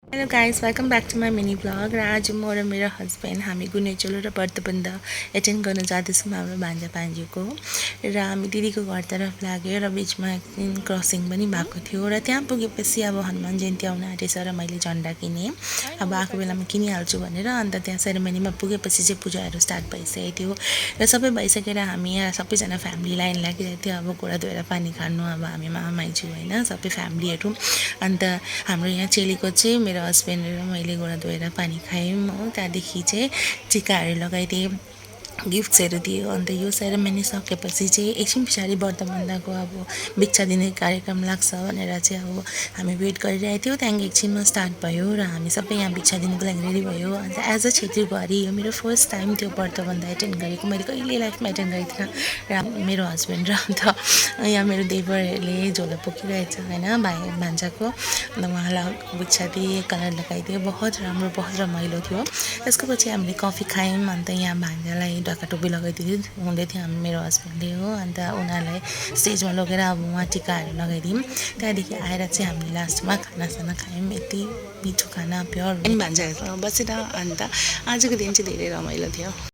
Hello guys welcome back to my mini blog र आज म र मेरो हस्बेन्ड हामी गुनेचोलो र व्रतबन्ध एटेन्ड गर्न जाँदैछौँ हाम्रो भान्जा भान्जीको र हामी दिदीको घरतर्फ लाग्यो र बिचमा एकदिन क्रसिङ पनि भएको थियो र त्यहाँ पुगेपछि अब हनुमान जयन्ती आउन आँटेछ र मैले झन्डा किनेँ अब आएको बेलामा किनिहाल्छु भनेर अन्त त्यहाँ सेरेमनीमा पुगेपछि चाहिँ पूजाहरू स्टार्ट भइसकेको थियो र सबै भइसकेर हामी यहाँ सबैजना फ्यामिली लाइन लागिरहेको थियो अब गोडा धोएर पानी खानु अब हामी मामाइजू होइन सबै फ्यामिलीहरू अन्त हाम्रो यहाँ चेलीको चाहिँ मेरो हस्बेन्ड र मैले गोडा धोएर पानी खायौँ हो त्यहाँदेखि चाहिँ टिकाहरू लगाइदिएँ गिफ्ट्सहरू दियो अन्त यो सेरेमनी सकेपछि चाहिँ एकछिन पछाडि व्रतबन्धको अब भिक्षा दिने कार्यक्रम लाग्छ भनेर चाहिँ अब हामी वेट गरिरहेको थियौँ त्यहाँदेखि एकछिनमा स्टार्ट भयो र हामी सबै यहाँ भिक्षा दिनुको लागि रेडी भयो अन्त एज अ छेत्री बुहारी यो मेरो फर्स्ट टाइम त्यो व्रतबन्ध एटेन्ड गरेको मैले कहिले लाइफमा एटेन्ड गरेको थिइनँ र मेरो हस्बेन्ड र अन्त यहाँ मेरो देवरहरूले झोला बोकिरहेछ होइन भाइ भान्जाको अन्त उहाँलाई भिक्षा दिए कलर लगाइदियो बहुत राम्रो बहुत रमाइलो थियो त्यसको पछि हामीले कफी खायौँ अन्त यहाँ भान्जालाई ढाका टोपी लगाइदिँदै हुँदै थियो मेरो हस्बेन्डले हो अन्त उनीहरूलाई स्टेजमा लगेर अब उहाँ टिकाहरू लगाइदियौँ त्यहाँदेखि आएर चाहिँ हामीले लास्टमा खानासाना खायौँ यति मिठो खाना प्योर भान्जाहरूसँग बसेर अन्त आजको दिन चाहिँ धेरै रमाइलो थियो।